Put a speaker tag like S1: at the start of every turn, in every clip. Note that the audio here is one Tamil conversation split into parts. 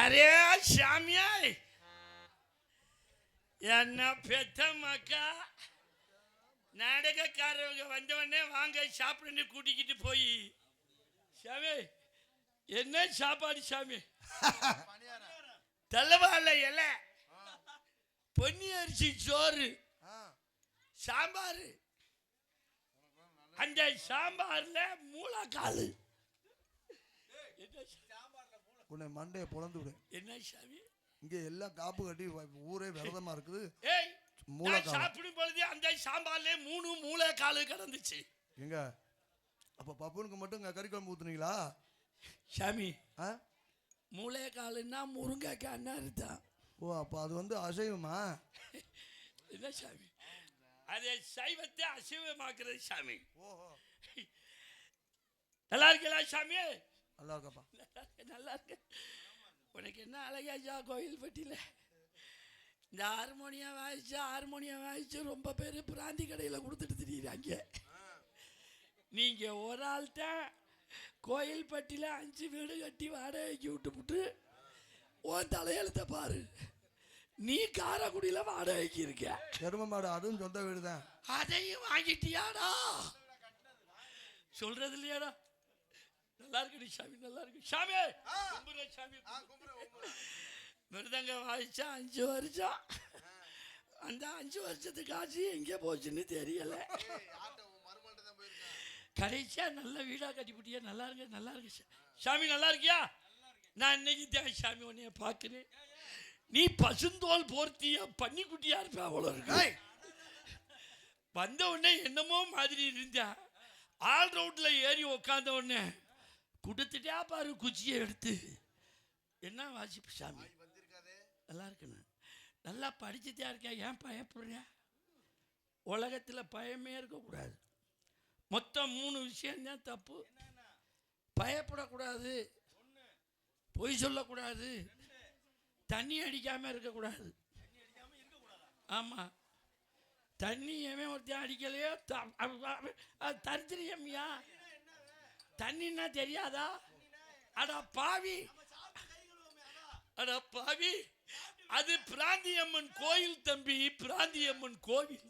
S1: அரே சாமியா, என்ன பெத்த மக்கா, நாடகக்காரவங்க வந்தவொடனே வாங்க சாப்பிடுன்னு கூட்டிக்கிட்டு போய், சாமி என்ன சாப்பாடு சாமி? தலைவாழ இலை, பொன்னி அரிசி சோறு, சாம்பார், அந்த சாம்பார்ல மூளைக்காலு.
S2: உன்னை மண்டையை பொழந்து விடு.
S1: என்ன சாமி
S2: இங்க எல்லாம் காப்பு கட்டி ஊரே விரதமா இருக்குது.
S1: ஏய், சாப்பிடும் பொழுது அந்த சாம்பார்ல 3 மூளைக்காலு கிடந்துச்சு.
S2: எங்க அப்ப பப்புனுக்கு மட்டும் இங்க கறி குழம்பு ஊத்துனீங்களா
S1: சாமி? மூளைக்காலுன்னா முருங்கைக்கான்னு அர்த்தம்.
S2: ஓ, அப்ப அது வந்து அசைவமா?
S1: என்ன சாமி, அது சைவத்தை அசைவமாக்குறது சாமி. ஓஹோ, நல்லா இருக்கா சாமி?
S2: நல்லா இருக்கப்பா.
S1: நல்லா இருக்கு. உனக்கு என்ன அழகாச்சா கோயில் பட்டியில் இந்த ஹார்மோனியம் வாய்ச்சு ரொம்ப பேர் பிராந்தி கடையில் கொடுத்துட்டு திரியிறாங்க. நீங்கள் ஒரு ஆள் தான் கோயில் பட்டியில் 5 வீடு கட்டி வாடகைக்கு விட்டுப்புட்டு உன் தலையெழுத்த பாரு. நீ காரைக்குடியில் வாடகைக்கு இருக்க.
S2: எரும மாடு அதுவும் சொந்த வீடு தான்.
S1: அதையும் வாங்கிட்டியாடா? சொல்றது இல்லையாடா? நல்லா இருக்கு சாமி, நல்லா இருக்கு சாமி. சாமி மிருதங்க வாய்ச்சா 5 வருஷம். அந்த 5 வருஷத்துக்கு ஆச்சு எங்கே போச்சுன்னு தெரியல. கடைசியா நல்ல வீடா கட்டிவிட்டியா? நல்லா இருக்கு, நல்லா இருக்கு சாமி. நல்லா இருக்கியா? நான் இன்னைக்கு தான் சாமி உன்னைய பார்க்கிறேன். நீ பசுந்தோல் போர்த்திய பன்னிக்குட்டியா இருப்ப அவ்வளோ இருக்கு. வந்த உடனே என்னமோ மாதிரி இருந்தா, ஆல் ரவுட்ல ஏறி உக்காந்த உடனே கொடுத்துட்டா பாரு குச்சியை எடுத்து. என்ன வாசிப்பு சாமி? நல்லா இருக்குண்ணா, நல்லா படிச்சுட்டா இருக்கா. ஏன் பயப்படுற? உலகத்தில் பயமே இருக்கக்கூடாது. மொத்தம் 3 விஷயம்தான் தப்பு. பயப்படக்கூடாது, பொய் சொல்லக்கூடாது, தண்ணி அடிக்காம இருக்கக்கூடாது. ஆமாம், தண்ணி எவன் ஒருத்தன் அடிக்கலையோ தரித்திரியம்யா. தண்ணின்னா தெரியாதா? அடா பாவி, அடா பாவி, அது பிராந்தியம்மன் கோயில் தம்பி, பிராந்தியம்மன் கோவில்.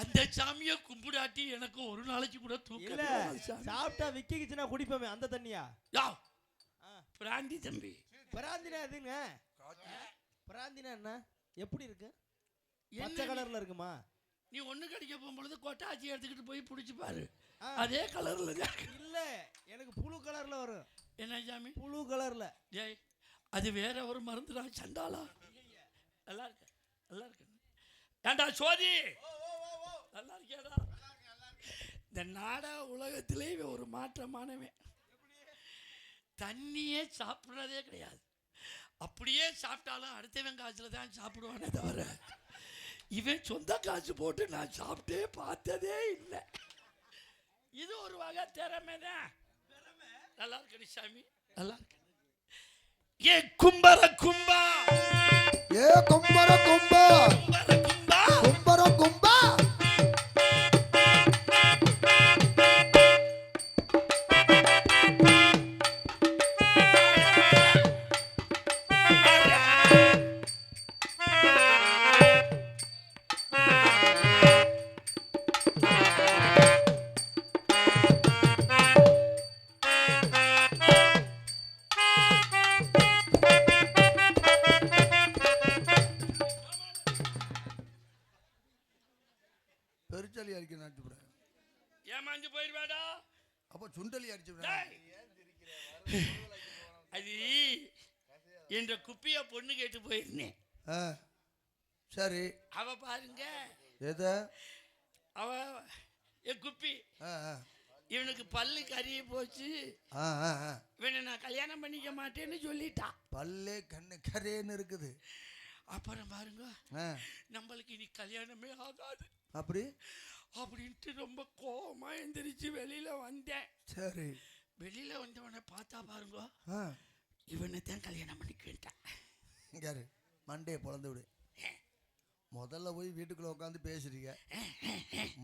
S1: அந்த சாமியை கும்பிடாட்டி எனக்கு ஒரு நாளைக்கு கூட தூக்கம்.
S3: சாப்பிட்டா விக்கிச்சுன்னா குடிப்போமே அந்த தண்ணியா?
S1: பிராந்தி தம்பி.
S3: பிராந்தினா எதுங்க? பிராந்தினா என்ன, எப்படி இருக்கு? பச்சை கலர்ல இருக்குமா?
S1: நீ ஒண்ணு கடிக்க போகும்பொழுது கொட்டாச்சி எடுத்துக்கிட்டு போய் பிடிச்சி பாரு, அதே கலர்ல
S3: இல்ல, எனக்கு புழு கலர்ல வரும்.
S1: என்ன சாமி?
S3: புழு கலர்ல.
S1: ஏய், அது வேற ஒரு மருந்துடா சண்டாளா. நல்லா இருக்கு, நல்லா இருக்கு. ஏண்டா சோதி, நல்லா இருக்கியாடா? இந்த நாடக உலகத்திலே ஒரு மாற்றமானவன். தண்ணியே சாப்பிட்றதே கிடையாது. அப்படியே சாப்பிட்டாலும் அடுத்தவன் காசுல தான் சாப்பிடுவானே தவிர இவன் சொந்த காசு போட்டு நான் சாப்பிட்டே பார்த்ததே இல்லை. இது ஒரு வகை திறமை தான். நல்லா இருக்கு சாமி, நல்லா இருக்கு. ஏ கும்பர கும்பா,
S2: ஏ கும்பர கும்பா,
S1: கும்பர கும்பா,
S2: கும்பர கும்பா. பெருச்சலி அடிக்க நாட்டு
S1: ஏமாந்து போயிருவாடா.
S2: அப்ப சுண்டலி அடிச்சு
S1: அது என்ற குப்பிய பொண்ணு கேட்டு போயிருந்தேன்.
S2: சரி,
S1: அவ பாருங்க,
S2: எத
S1: அவ என் குப்பி இவனுக்கு பல்லு கறிய போச்சு, இவனை நான் கல்யாணம் பண்ணிக்க மாட்டேன்னு சொல்லிட்டா.
S2: பல்லே கண்ணு கரேன்னு இருக்குது.
S1: அப்புறம் பாருங்க, நம்மளுக்கு இனி கல்யாணமே ஆகாது
S2: அப்படி
S1: அப்படின்ட்டு ரொம்ப கோவமா எந்திரிச்சு வெளியில வந்தேன்.
S2: சரி,
S1: வெளியில வந்தவனை பார்த்தா பாருங்க, இவனை தான் கல்யாணம் பண்ணிக்கிட்டான்.
S2: யாரு? மண்டையை பொழந்து விடு. முதல்ல போய் வீட்டுக்குள்ள உட்காந்து பேசுறீங்க,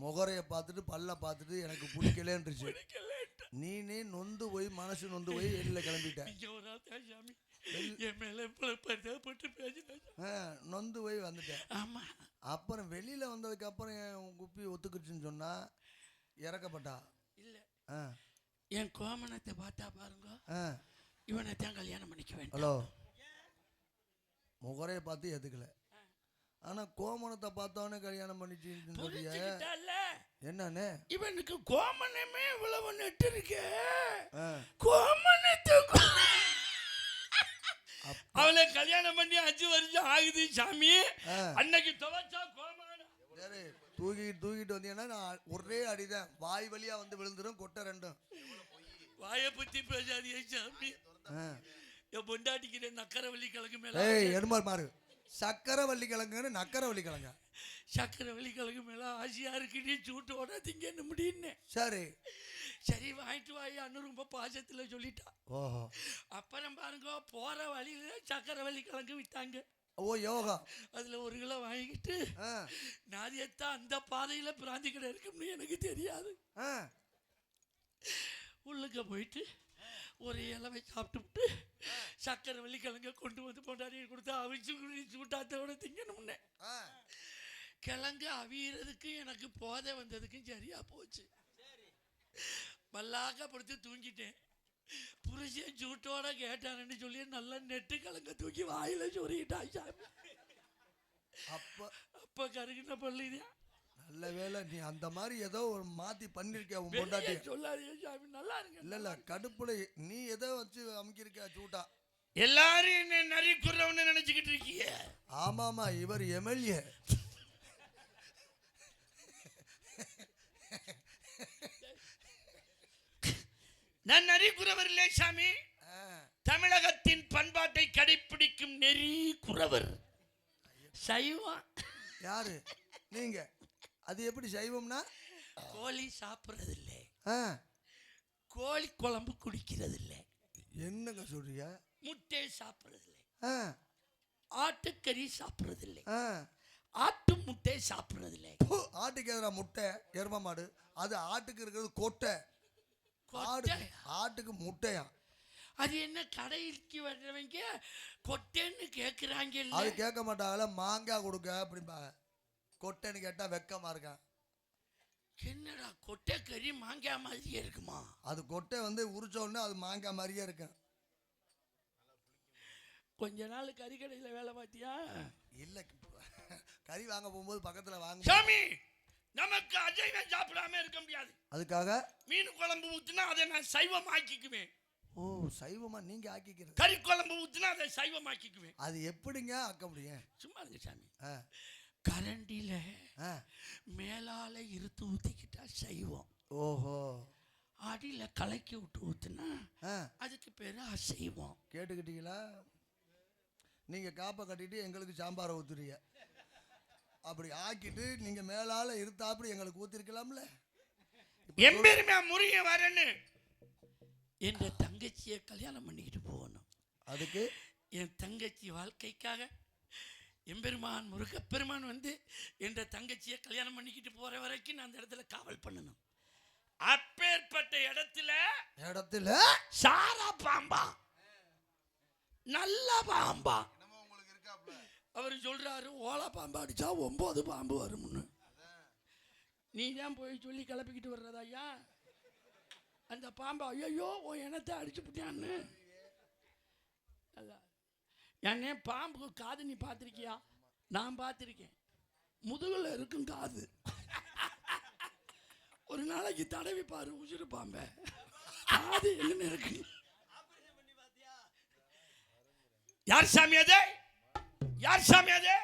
S2: முகரைய பார்த்துட்டு பல்ல பார்த்துட்டு எனக்கு பிடிக்கலன்றுச்சு. நீ நொந்து போய் மனசு நொந்து போய் வெளியில கிளம்பிட்ட.
S1: என் மேல இவ்வளவு பரிதாபப்பட்டு பேசினாங்க.
S2: நொந்து போய் வந்துட்டேன்.
S1: ஆமா.
S2: அப்புறம் வெளியில வந்ததுக்கு அப்புறம் என் குப்பி ஒத்துக்குச்சுன்னு சொன்னா இறக்கப்பட்டா
S1: இல்ல
S2: ஆ
S1: என் கோமணத்தை பார்த்தா பாருங்க, இவனை தான் கல்யாணம் பண்ணிக்க வேண்டும்.
S2: ஹலோ, முகரையை பார்த்து எதுக்கல, ஆனா கோமணத்தை பார்த்தவனே கல்யாணம் பண்ணிச்சு. என்னன்னு
S1: இவனுக்கு கோமணமே இவ்வளவு நெட்டு இருக்கு. கோமணத்தை அவளை கல்யாணம் பண்ணி 5 வருஷம் ஆகுது சாமி. அன்னைக்கு துவைச்சா கோமணம்
S2: தூக்கிட்டு வந்தீங்கன்னா நான் ஒரே அடிதான், வாய் வழியா வந்து விழுந்துரும், கொட்டை ரெண்டும்.
S1: வாயை பத்தி பேசாதீங்க சாமி. என் பொண்டாட்டிக்கிற நக்கரவள்ளி கிழங்கு மேல
S2: எருமாள் மாறு, சக்கரவள்ளி கிழங்குன்னு நக்கரவள்ளி கிழங்க,
S1: சக்கரவள்ளி கிழங்கு மேல ஆசையா இருக்கு, நீ சூட்டு ஓட திங்கன்னு முடியுன்னு.
S2: சரி
S1: சரி வாங்கிட்டு வாய் அண்ணு ரொம்ப பாசத்துல சொல்லிட்டா.
S2: ஓஹோ.
S1: அப்புறம் பாருங்க போற வழியில சக்கரவள்ளி கிழங்கு வித்தாங்க.
S2: ஓ யோகா.
S1: அதுல 1 கிலோ வாங்கிட்டு நாதியத்தா அந்த பாதையில பிராந்தி கடை இருக்கும்னு எனக்கு தெரியாது. உள்ளுக்க போயிட்டு ஒரு இலவை சாப்பிட்டுவிட்டு சக்கரை வெள்ளிக்கிழங்க கொண்டு வந்து பொண்டாடி கொடுத்தா அவிச்சு சூட்டாத்தோட திங்கணும்னே. கிழங்கு அவியறதுக்கு எனக்கு போதை வந்ததுக்கும் சரியா போச்சு. மல்லாக்க படுத்து தூங்கிட்டேன். புருஷன் சூட்டோட கேட்டானு சொல்லி நல்லா நெட்டு கிழங்க தூக்கி வாயில சொருகிட்டா சாமி. அப்ப கருகின பள்ளிதான்.
S2: நல்ல வேலை நீ அந்த மாதிரி ஏதோ ஒரு மாத்தி பண்ணிருக்க உன் பொண்டாட்டி.
S1: சொல்லாதீங்க சாமி, நல்லா இருக்கு.
S2: இல்ல கடுப்புல நீ ஏதோ வச்சு அமுக்கிருக்க சூட்டா.
S1: எல்லாரும் என்ன நரி குறவன்னு நினைச்சுக்கிட்டு இருக்கீங்க.
S2: ஆமாமா, இவர் எம்எல்ஏ.
S1: நான் நரி குறவர் இல்லை சாமி. தமிழகத்தின் பண்பாட்டை கடைபிடிக்கும் நெறி குறவர். சைவம்.
S2: யாரு நீங்க? அது எப்படி சைவம்னா?
S1: கோழி சாப்பிடுறது இல்லை, கோழி குழம்பு குடிக்கிறது இல்லை.
S2: என்னங்க சொல்றீங்க?
S1: முட்டை சாப்பிடுறது இல்லை, ஆட்டுக்கறி சாப்பிடுறது இல்லை, ஆட்டு முட்டை சாப்பிடுறது இல்லை.
S2: ஆட்டுக்கு எதிராக முட்டை, எரும மாடு. அது ஆட்டுக்கு இருக்கிறது கொட்டை, ஆட்டுக்கு முட்டையா?
S1: அது என்ன கடைக்கு வர்றவங்க கொட்டைன்னு கேட்குறாங்க.
S2: அது கேட்க மாட்டாங்கள, மாங்காய் கொடுக்க அப்படிம்பாங்க. கொட்டைன்னு கேட்டா வெக்கமா இருக்கான்.
S1: என்னடா கொட்டை கறி மாங்காய் மாதிரியே இருக்குமா?
S2: அது கொட்டை வந்து உரிச்ச உடனே அது மாங்காய் மாதிரியே இருக்கும்.
S1: கொஞ்ச நாள் கறி கடையில் வேலை பார்த்தியா?
S2: இல்ல, கறி வாங்க போகும்போது பக்கத்துல வாங்க.
S1: சாமி, நமக்கு அசைவம் சாப்பிடாம இருக்க முடியாது.
S2: அதுக்காக
S1: மீன் குழம்பு ஊத்துனா அதை நான் சைவம் ஆக்கிக்குவேன்.
S2: ஓ, சைவமா நீங்க ஆக்கிக்கிறது?
S1: கறி குழம்பு ஊத்துனா அதை சைவம் ஆக்கிக்குவேன்.
S2: அது எப்படிங்க ஆக்க முடியும்?
S1: சும்மா இருங்க சாமி. கரண்டில மேலால இருத்து ஊத்திக்கிட்டா சைவம்.
S2: ஓஹோ.
S1: அடியில கலக்கி விட்டு ஊத்துனா அதுக்கு பேரு அசைவம்.
S2: கேட்டுக்கிட்டீங்களா? நீங்க காப்பை கட்டிட்டு எங்களுக்கு சாம்பாரை ஊத்துறீங்க. அப்படி ஆக்கிட்டு நீங்க மேலால இருத்தாப்படி எங்களுக்கு ஊத்திருக்கலாம்ல.
S1: எம்பெருமையா முருக வரன்னு என்ற தங்கச்சியை கல்யாணம் பண்ணிக்கிட்டு போகணும்.
S2: அதுக்கு
S1: என் தங்கச்சி வாழ்க்கைக்காக எம்பெருமான் முருகப்பெருமான் வந்து என்ற தங்கச்சியை கல்யாணம் பண்ணிக்கிட்டு போற வரைக்கும் நான் அந்த இடத்துல காவல் பண்ணணும். அப்பேற்பட்ட இடத்துல சாரா பாம்பா, நல்ல பாம்பா. அவர் சொல்றாரு ஓலா பாம்பு அடிச்சா 9 பாம்பு வரும்னு. நீ தான் போய் சொல்லி கிளப்பிக்கிட்டு வர்றதா ஐயா? அந்த பாம்பா ஐயோ உன் இனத்தை அடிச்சு விட்டான்னு. என்னே பாம்புக்கு காது நீ பார்த்துருக்கியா? நான் பார்த்துருக்கேன். முதுகில் இருக்கும் காது. ஒரு நாளைக்கு தடவி பாரு உசுறு பாம்பை, காது எங்கன்னு இருக்கு. யார் சாமி அது? யார் சாமி அது?